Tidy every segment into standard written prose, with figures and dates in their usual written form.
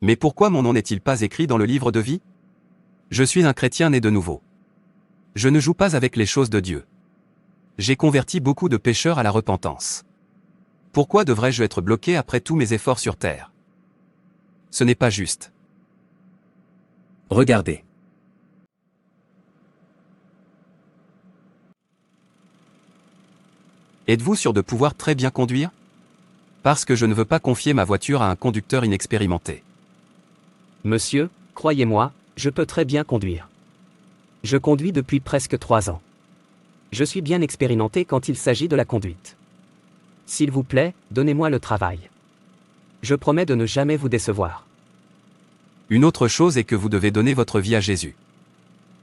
Mais pourquoi mon nom n'est-il pas écrit dans le livre de vie? Je suis un chrétien né de nouveau. Je ne joue pas avec les choses de Dieu. J'ai converti beaucoup de pécheurs à la repentance. Pourquoi devrais-je être bloqué après tous mes efforts sur terre? Ce n'est pas juste. Regardez. Êtes-vous sûr de pouvoir très bien conduire? Parce que je ne veux pas confier ma voiture à un conducteur inexpérimenté. Monsieur, croyez-moi, je peux très bien conduire. Je conduis depuis presque 3 ans. Je suis bien expérimenté quand il s'agit de la conduite. S'il vous plaît, donnez-moi le travail. Je promets de ne jamais vous décevoir. Une autre chose est que vous devez donner votre vie à Jésus.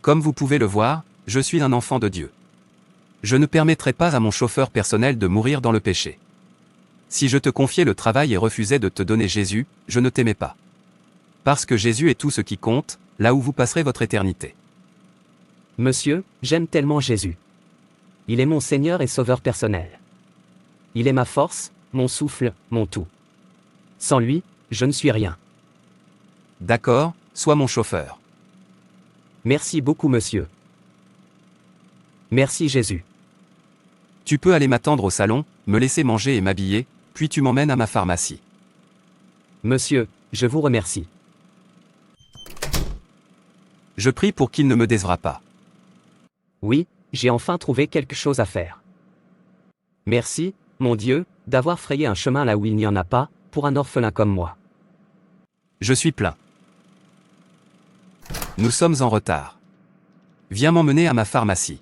Comme vous pouvez le voir, je suis un enfant de Dieu. Je ne permettrai pas à mon chauffeur personnel de mourir dans le péché. Si je te confiais le travail et refusais de te donner Jésus, je ne t'aimais pas. Parce que Jésus est tout ce qui compte, là où vous passerez votre éternité. Monsieur, j'aime tellement Jésus. Il est mon Seigneur et Sauveur personnel. Il est ma force, mon souffle, mon tout. Sans lui, je ne suis rien. D'accord, sois mon chauffeur. Merci beaucoup, monsieur. Merci Jésus. Tu peux aller m'attendre au salon, me laisser manger et m'habiller, puis tu m'emmènes à ma pharmacie. Monsieur, je vous remercie. Je prie pour qu'il ne me décevra pas. Oui, j'ai enfin trouvé quelque chose à faire. Merci, mon Dieu, d'avoir frayé un chemin là où il n'y en a pas, pour un orphelin comme moi. Je suis plein. Nous sommes en retard. Viens m'emmener à ma pharmacie.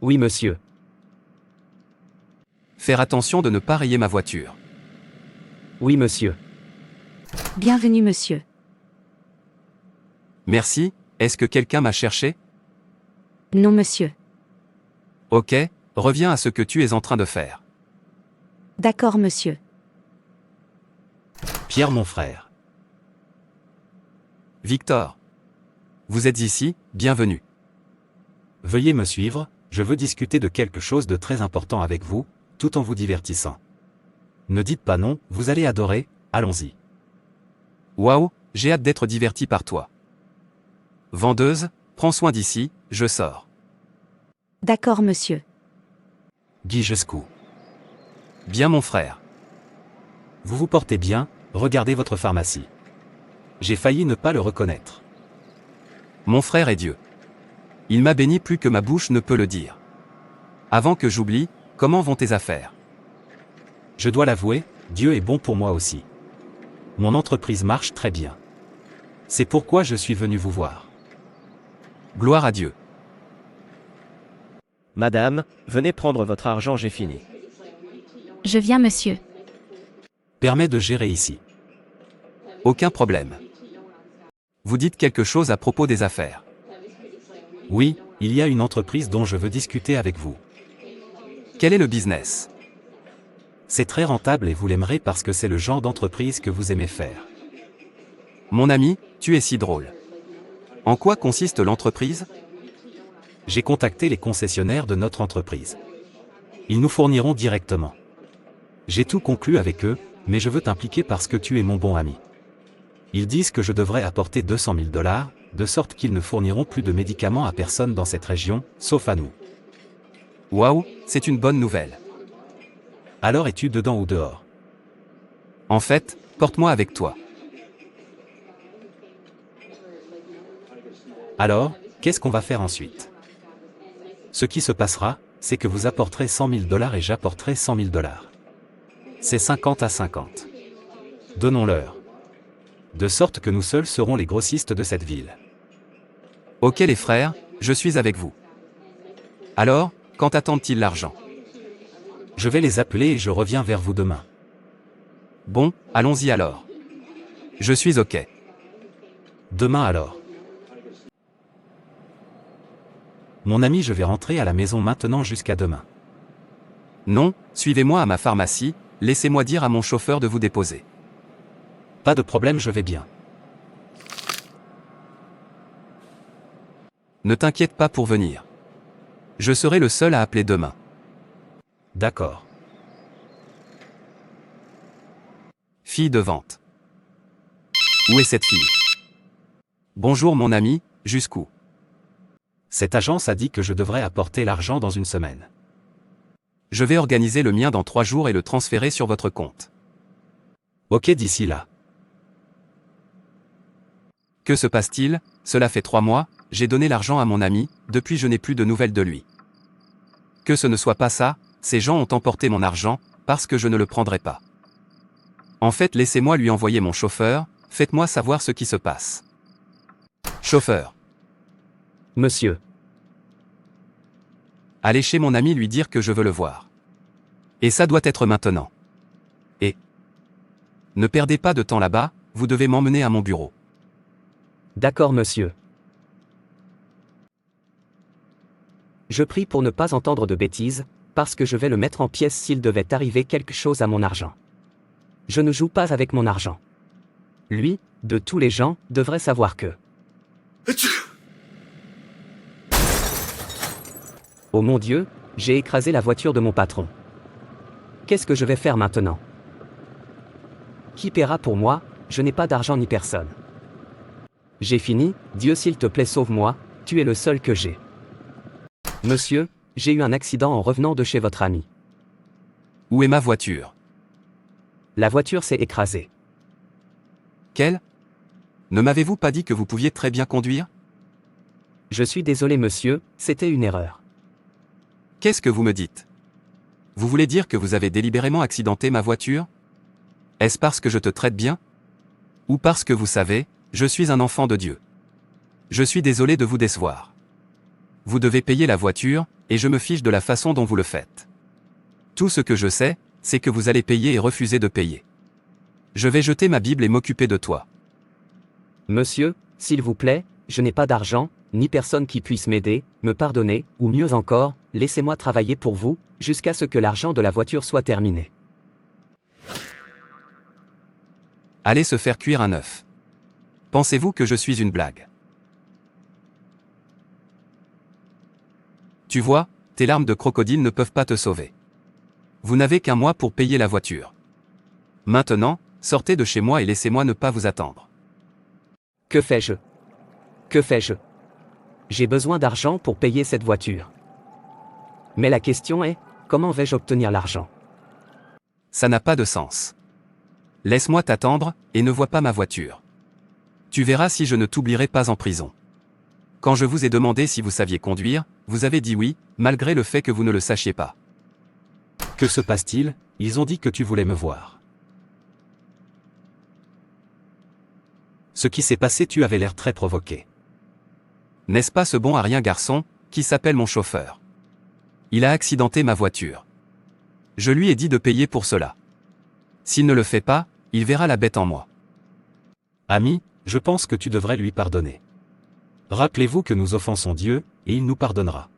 Oui, monsieur. Faire attention de ne pas rayer ma voiture. Oui, monsieur. Bienvenue, monsieur. Merci, est-ce que quelqu'un m'a cherché? Non, monsieur. Ok, reviens à ce que tu es en train de faire. D'accord, monsieur. Pierre mon frère. Victor. Vous êtes ici, bienvenue. Veuillez me suivre, je veux discuter de quelque chose de très important avec vous, tout en vous divertissant. Ne dites pas non, vous allez adorer, allons-y. Waouh, j'ai hâte d'être diverti par toi. Vendeuse, prends soin d'ici, je sors. D'accord, monsieur. Guy Jescou. Bien mon frère. Vous vous portez bien, regardez votre pharmacie. J'ai failli ne pas le reconnaître. Mon frère est Dieu. Il m'a béni plus que ma bouche ne peut le dire. Avant que j'oublie, comment vont tes affaires? Je dois l'avouer, Dieu est bon pour moi aussi. Mon entreprise marche très bien. C'est pourquoi je suis venu vous voir. Gloire à Dieu. Madame, venez prendre votre argent, j'ai fini. Je viens, monsieur. Permet de gérer ici. Aucun problème. Vous dites quelque chose à propos des affaires. Oui, il y a une entreprise dont je veux discuter avec vous. Quel est le business? C'est très rentable et vous l'aimerez parce que c'est le genre d'entreprise que vous aimez faire. Mon ami, tu es si drôle. En quoi consiste l'entreprise? J'ai contacté les concessionnaires de notre entreprise. Ils nous fourniront directement. J'ai tout conclu avec eux, mais je veux t'impliquer parce que tu es mon bon ami. Ils disent que je devrais apporter 200 000 $, de sorte qu'ils ne fourniront plus de médicaments à personne dans cette région, sauf à nous. Waouh, c'est une bonne nouvelle. Alors es-tu dedans ou dehors? En fait, porte-moi avec toi. Alors, qu'est-ce qu'on va faire ensuite? Ce qui se passera, c'est que vous apporterez 100 000 $ et j'apporterai 100 000 $. C'est 50 à 50. Donnons-leur. De sorte que nous seuls serons les grossistes de cette ville. Ok les frères, je suis avec vous. Alors, quand attendent-ils l'argent? Je vais les appeler et je reviens vers vous demain. Bon, allons-y alors. Je suis ok. Demain alors. Mon ami, je vais rentrer à la maison maintenant jusqu'à demain. Non, suivez-moi à ma pharmacie, laissez-moi dire à mon chauffeur de vous déposer. Pas de problème, je vais bien. Ne t'inquiète pas pour venir. Je serai le seul à appeler demain. D'accord. Fille de vente. Où est cette fille? Bonjour mon ami, jusqu'où? Cette agence a dit que je devrais apporter l'argent dans une semaine. Je vais organiser le mien dans 3 jours et le transférer sur votre compte. Ok, d'ici là. Que se passe-t-il? Cela fait 3 mois, j'ai donné l'argent à mon ami, depuis je n'ai plus de nouvelles de lui. Que ce ne soit pas ça, ces gens ont emporté mon argent, parce que je ne le prendrai pas. En fait, laissez-moi lui envoyer mon chauffeur, faites-moi savoir ce qui se passe. Chauffeur. Monsieur. Allez chez mon ami lui dire que je veux le voir. Et ça doit être maintenant. Et ne perdez pas de temps là-bas, vous devez m'emmener à mon bureau. D'accord, monsieur. Je prie pour ne pas entendre de bêtises, parce que je vais le mettre en pièces s'il devait arriver quelque chose à mon argent. Je ne joue pas avec mon argent. Lui, de tous les gens, devrait savoir que... Oh mon Dieu, j'ai écrasé la voiture de mon patron. Qu'est-ce que je vais faire maintenant? Qui paiera pour moi? Je n'ai pas d'argent ni personne. J'ai fini, Dieu s'il te plaît sauve-moi, tu es le seul que j'ai. Monsieur, j'ai eu un accident en revenant de chez votre ami. Où est ma voiture? La voiture s'est écrasée. Quelle? Ne m'avez-vous pas dit que vous pouviez très bien conduire? Je suis désolé monsieur, c'était une erreur. Qu'est-ce que vous me dites? Vous voulez dire que vous avez délibérément accidenté ma voiture? Est-ce parce que je te traite bien? Ou parce que vous savez, je suis un enfant de Dieu? Je suis désolé de vous décevoir. Vous devez payer la voiture, et je me fiche de la façon dont vous le faites. Tout ce que je sais, c'est que vous allez payer et refuser de payer. Je vais jeter ma Bible et m'occuper de toi. Monsieur, s'il vous plaît, je n'ai pas d'argent, ni personne qui puisse m'aider, me pardonner, ou mieux encore, laissez-moi travailler pour vous, jusqu'à ce que l'argent de la voiture soit terminé. Allez se faire cuire un œuf. Pensez-vous que je suis une blague? Tu vois, tes larmes de crocodile ne peuvent pas te sauver. Vous n'avez qu'un mois pour payer la voiture. Maintenant, sortez de chez moi et laissez-moi ne pas vous attendre. Que fais-je? Que fais-je? J'ai besoin d'argent pour payer cette voiture. Mais la question est, comment vais-je obtenir l'argent? Ça n'a pas de sens. Laisse-moi t'attendre, et ne vois pas ma voiture. Tu verras si je ne t'oublierai pas en prison. Quand je vous ai demandé si vous saviez conduire, vous avez dit oui, malgré le fait que vous ne le sachiez pas. Que se passe-t-il? Ils ont dit que tu voulais me voir. Ce qui s'est passé, tu avais l'air très provoqué. N'est-ce pas ce bon à rien garçon, qui s'appelle mon chauffeur? Il a accidenté ma voiture. Je lui ai dit de payer pour cela. S'il ne le fait pas, il verra la bête en moi. Ami, je pense que tu devrais lui pardonner. Rappelez-vous que nous offensons Dieu, et il nous pardonnera.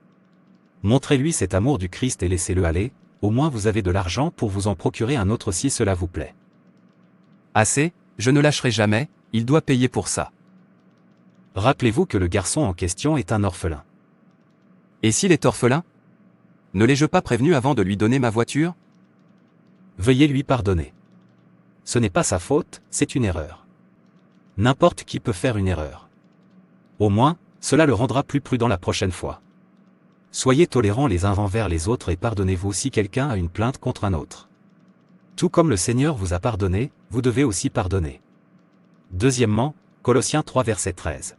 Montrez-lui cet amour du Christ et laissez-le aller, au moins vous avez de l'argent pour vous en procurer un autre si cela vous plaît. Assez, je ne lâcherai jamais, il doit payer pour ça. Rappelez-vous que le garçon en question est un orphelin. Et s'il est orphelin? Ne l'ai-je pas prévenu avant de lui donner ma voiture? Veuillez lui pardonner. Ce n'est pas sa faute, c'est une erreur. N'importe qui peut faire une erreur. Au moins, cela le rendra plus prudent la prochaine fois. Soyez tolérants les uns envers les autres et pardonnez-vous si quelqu'un a une plainte contre un autre. Tout comme le Seigneur vous a pardonné, vous devez aussi pardonner. Deuxièmement, Colossiens 3 verset 13.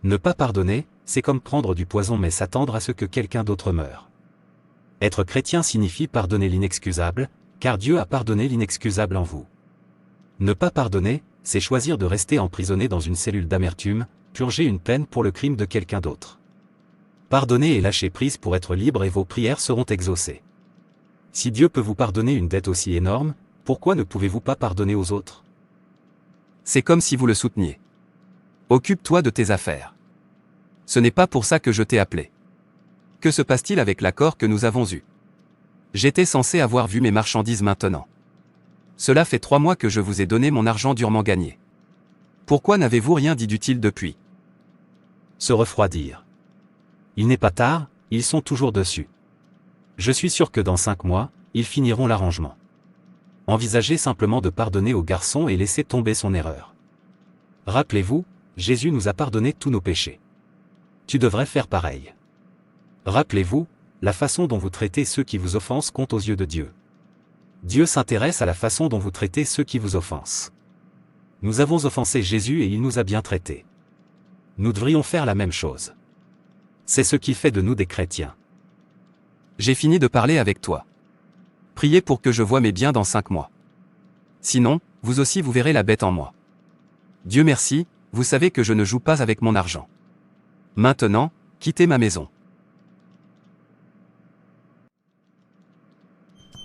Ne pas pardonner, c'est comme prendre du poison mais s'attendre à ce que quelqu'un d'autre meure. Être chrétien signifie pardonner l'inexcusable, car Dieu a pardonné l'inexcusable en vous. Ne pas pardonner, c'est choisir de rester emprisonné dans une cellule d'amertume, purger une peine pour le crime de quelqu'un d'autre. Pardonnez et lâchez prise pour être libre et vos prières seront exaucées. Si Dieu peut vous pardonner une dette aussi énorme, pourquoi ne pouvez-vous pas pardonner aux autres? C'est comme si vous le souteniez. Occupe-toi de tes affaires. Ce n'est pas pour ça que je t'ai appelé. Que se passe-t-il avec l'accord que nous avons eu? J'étais censé avoir vu mes marchandises maintenant. Cela fait 3 mois que je vous ai donné mon argent durement gagné. Pourquoi n'avez-vous rien dit d'utile depuis? Se refroidir. Il n'est pas tard, ils sont toujours dessus. Je suis sûr que dans 5 mois, ils finiront l'arrangement. Envisagez simplement de pardonner au garçon et laisser tomber son erreur. Rappelez-vous, Jésus nous a pardonné tous nos péchés. Tu devrais faire pareil. Rappelez-vous, la façon dont vous traitez ceux qui vous offensent compte aux yeux de Dieu. Dieu s'intéresse à la façon dont vous traitez ceux qui vous offensent. Nous avons offensé Jésus et il nous a bien traités. Nous devrions faire la même chose. C'est ce qui fait de nous des chrétiens. J'ai fini de parler avec toi. Priez pour que je voie mes biens dans 5 mois. Sinon, vous aussi vous verrez la bête en moi. Dieu merci, vous savez que je ne joue pas avec mon argent. Maintenant, quittez ma maison.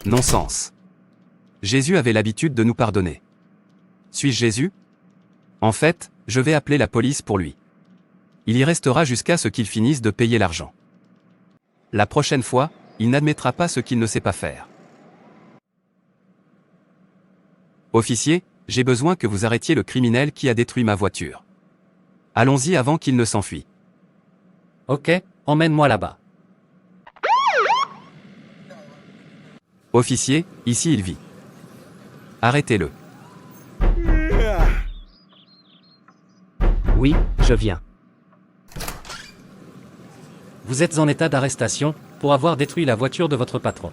Non-sens. Jésus avait l'habitude de nous pardonner. Suis-je Jésus? En fait, je vais appeler la police pour lui. Il y restera jusqu'à ce qu'il finisse de payer l'argent. La prochaine fois, il n'admettra pas ce qu'il ne sait pas faire. Officier, j'ai besoin que vous arrêtiez le criminel qui a détruit ma voiture. Allons-y avant qu'il ne s'enfuit. Ok, emmène-moi là-bas. Officier, ici il vit. Arrêtez-le. Oui, je viens. Vous êtes en état d'arrestation pour avoir détruit la voiture de votre patron.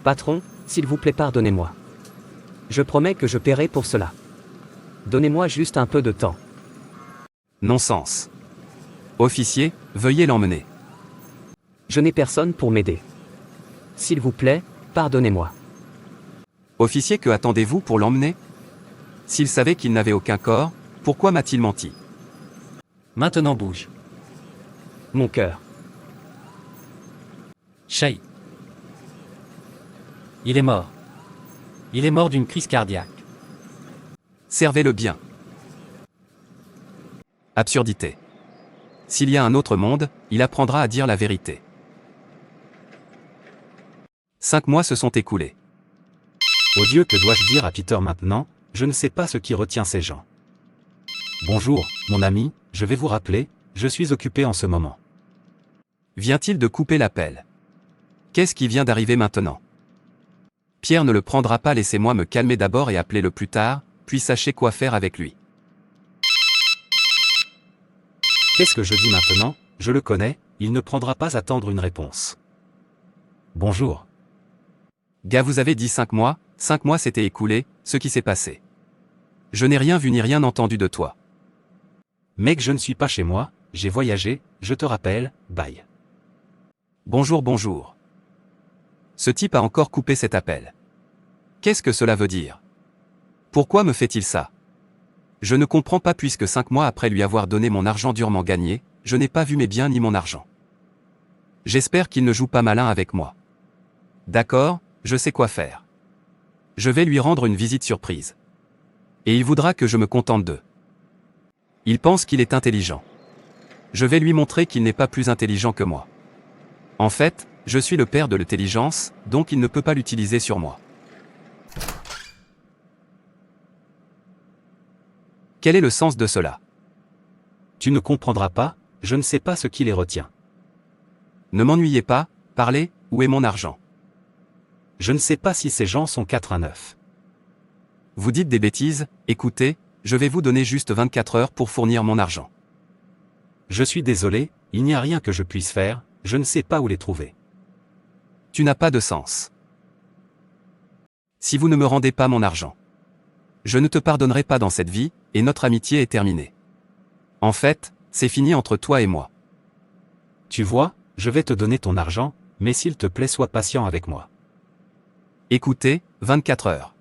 Patron, s'il vous plaît, pardonnez-moi. Je promets que je paierai pour cela. Donnez-moi juste un peu de temps. Non-sens. Officier, veuillez l'emmener. Je n'ai personne pour m'aider. S'il vous plaît, pardonnez-moi. Officier, que attendez-vous pour l'emmener? S'il savait qu'il n'avait aucun corps, pourquoi m'a-t-il menti? Maintenant bouge. Mon cœur. Chay. Il est mort. Il est mort d'une crise cardiaque. Servez-le bien. Absurdité. S'il y a un autre monde, il apprendra à dire la vérité. 5 mois se sont écoulés. Oh Dieu, que dois-je dire à Peter maintenant? Je ne sais pas ce qui retient ces gens. Bonjour, mon ami, je vais vous rappeler, je suis occupé en ce moment. Vient-il de couper l'appel? Qu'est-ce qui vient d'arriver maintenant? Pierre ne le prendra pas, laissez-moi me calmer d'abord et appeler-le plus tard, puis sachez quoi faire avec lui. Qu'est-ce que je dis maintenant? Je le connais, il ne prendra pas attendre une réponse. Bonjour. Gars, vous avez dit 5 mois, 5 mois s'étaient écoulés, ce qui s'est passé. Je n'ai rien vu ni rien entendu de toi. Mec, je ne suis pas chez moi, j'ai voyagé, je te rappelle, bye. Bonjour, bonjour. Ce type a encore coupé cet appel. Qu'est-ce que cela veut dire? Pourquoi me fait-il ça? Je ne comprends pas, puisque 5 mois après lui avoir donné mon argent durement gagné, je n'ai pas vu mes biens ni mon argent. J'espère qu'il ne joue pas malin avec moi. D'accord, je sais quoi faire. Je vais lui rendre une visite surprise. Et il voudra que je me contente d'eux. Il pense qu'il est intelligent. Je vais lui montrer qu'il n'est pas plus intelligent que moi. En fait, je suis le père de l'intelligence, donc il ne peut pas l'utiliser sur moi. Quel est le sens de cela? Tu ne comprendras pas, je ne sais pas ce qui les retient. Ne m'ennuyez pas, parlez, où est mon argent? Je ne sais pas si ces gens sont 4 à 9. Vous dites des bêtises, écoutez, je vais vous donner juste 24 heures pour fournir mon argent. Je suis désolé, il n'y a rien que je puisse faire, je ne sais pas où les trouver. Tu n'as pas de sens. Si vous ne me rendez pas mon argent, je ne te pardonnerai pas dans cette vie, et notre amitié est terminée. En fait, c'est fini entre toi et moi. Tu vois, je vais te donner ton argent, mais s'il te plaît, sois patient avec moi. Écoutez, 24 heures.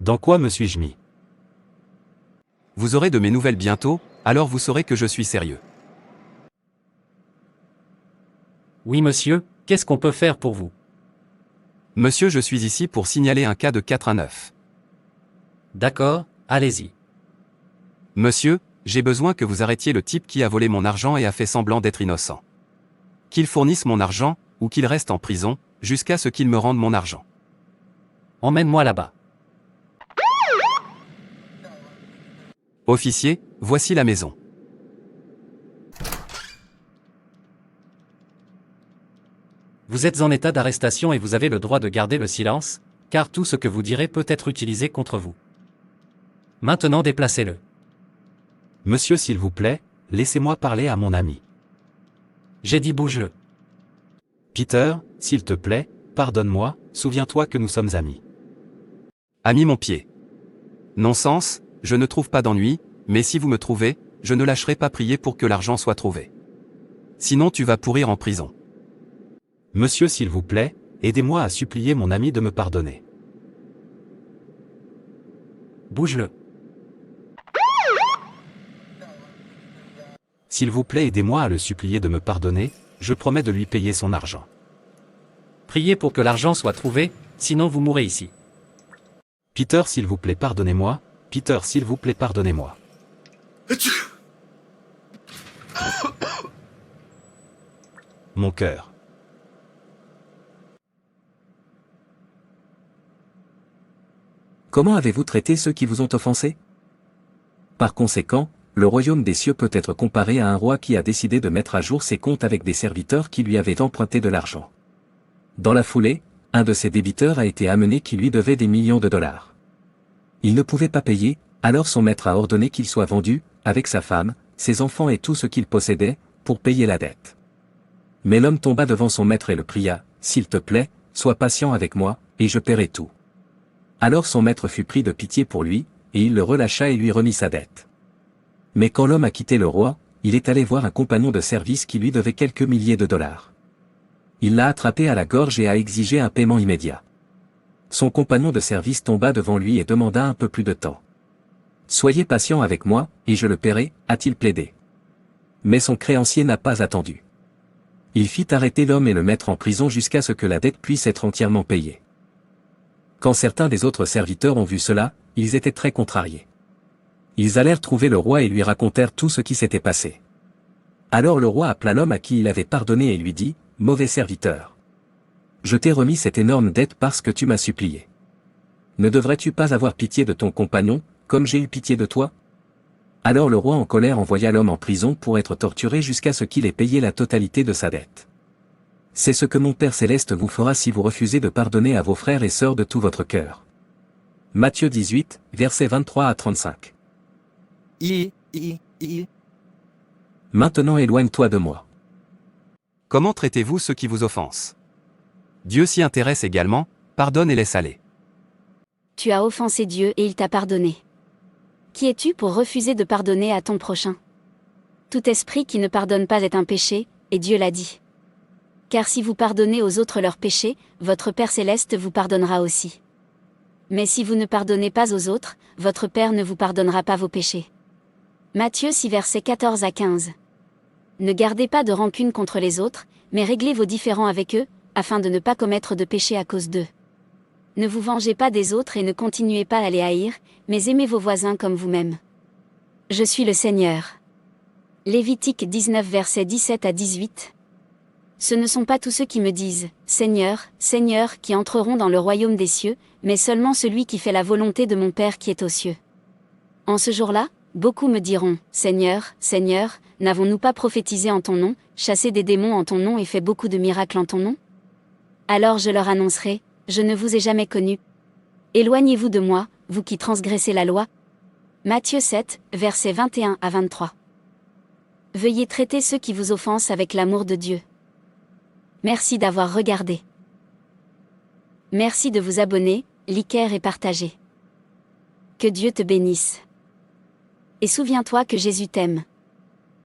Dans quoi me suis-je mis? Vous aurez de mes nouvelles bientôt, alors vous saurez que je suis sérieux. Oui monsieur, qu'est-ce qu'on peut faire pour vous? Monsieur, je suis ici pour signaler un cas de 4 à 9. D'accord, allez-y. Monsieur, j'ai besoin que vous arrêtiez le type qui a volé mon argent et a fait semblant d'être innocent. Qu'il fournisse mon argent, ou qu'il reste en prison, jusqu'à ce qu'il me rende mon argent. Emmène-moi là-bas. Officier, voici la maison. Vous êtes en état d'arrestation et vous avez le droit de garder le silence, car tout ce que vous direz peut être utilisé contre vous. Maintenant déplacez-le. Monsieur s'il vous plaît, laissez-moi parler à mon ami. J'ai dit bouge-le. Peter, s'il te plaît, pardonne-moi, souviens-toi que nous sommes amis. Ami mon pied. Non-sens, je ne trouve pas d'ennui, mais si vous me trouvez, je ne lâcherai pas prier pour que l'argent soit trouvé. Sinon tu vas pourrir en prison. Monsieur s'il vous plaît, aidez-moi à supplier mon ami de me pardonner. Bouge-le. S'il vous plaît aidez-moi à le supplier de me pardonner, je promets de lui payer son argent. Priez pour que l'argent soit trouvé, sinon vous mourrez ici. Peter s'il vous plaît pardonnez-moi, Peter s'il vous plaît pardonnez-moi. Mon cœur. Comment avez-vous traité ceux qui vous ont offensé? Par conséquent, le royaume des cieux peut être comparé à un roi qui a décidé de mettre à jour ses comptes avec des serviteurs qui lui avaient emprunté de l'argent. Dans la foulée, un de ses débiteurs a été amené qui lui devait des millions de dollars. Il ne pouvait pas payer, alors son maître a ordonné qu'il soit vendu, avec sa femme, ses enfants et tout ce qu'il possédait, pour payer la dette. Mais l'homme tomba devant son maître et le pria, « S'il te plaît, sois patient avec moi, et je paierai tout. » Alors son maître fut pris de pitié pour lui, et il le relâcha et lui remit sa dette. Mais quand l'homme a quitté le roi, il est allé voir un compagnon de service qui lui devait quelques milliers de dollars. Il l'a attrapé à la gorge et a exigé un paiement immédiat. Son compagnon de service tomba devant lui et demanda un peu plus de temps. « Soyez patient avec moi, et je le paierai », a-t-il plaidé. Mais son créancier n'a pas attendu. Il fit arrêter l'homme et le mettre en prison jusqu'à ce que la dette puisse être entièrement payée. Quand certains des autres serviteurs ont vu cela, ils étaient très contrariés. Ils allèrent trouver le roi et lui racontèrent tout ce qui s'était passé. Alors le roi appela l'homme à qui il avait pardonné et lui dit, « Mauvais serviteur. Je t'ai remis cette énorme dette parce que tu m'as supplié. Ne devrais-tu pas avoir pitié de ton compagnon, comme j'ai eu pitié de toi ?» Alors le roi en colère envoya l'homme en prison pour être torturé jusqu'à ce qu'il ait payé la totalité de sa dette. C'est ce que mon Père Céleste vous fera si vous refusez de pardonner à vos frères et sœurs de tout votre cœur. Matthieu 18, versets 23 à 35. Maintenant éloigne-toi de moi. Comment traitez-vous ceux qui vous offensent? Dieu s'y intéresse également, pardonne et laisse aller. Tu as offensé Dieu et il t'a pardonné. Qui es-tu pour refuser de pardonner à ton prochain? Tout esprit qui ne pardonne pas est un péché, et Dieu l'a dit. Car si vous pardonnez aux autres leurs péchés, votre Père Céleste vous pardonnera aussi. Mais si vous ne pardonnez pas aux autres, votre Père ne vous pardonnera pas vos péchés. Matthieu 6 versets 14 à 15. Ne gardez pas de rancune contre les autres, mais réglez vos différends avec eux, afin de ne pas commettre de péché à cause d'eux. Ne vous vengez pas des autres et ne continuez pas à les haïr, mais aimez vos voisins comme vous-même. Je suis le Seigneur. Lévitique 19 versets 17 à 18. Ce ne sont pas tous ceux qui me disent « Seigneur, Seigneur » qui entreront dans le royaume des cieux, mais seulement celui qui fait la volonté de mon Père qui est aux cieux. En ce jour-là, beaucoup me diront « Seigneur, Seigneur, n'avons-nous pas prophétisé en ton nom, chassé des démons en ton nom et fait beaucoup de miracles en ton nom ?» Alors je leur annoncerai « Je ne vous ai jamais connu. Éloignez-vous de moi, vous qui transgressez la loi. » Matthieu 7, versets 21 à 23. Veuillez traiter ceux qui vous offensent avec l'amour de Dieu. Merci d'avoir regardé. Merci de vous abonner, liker et partager. Que Dieu te bénisse. Et souviens-toi que Jésus t'aime.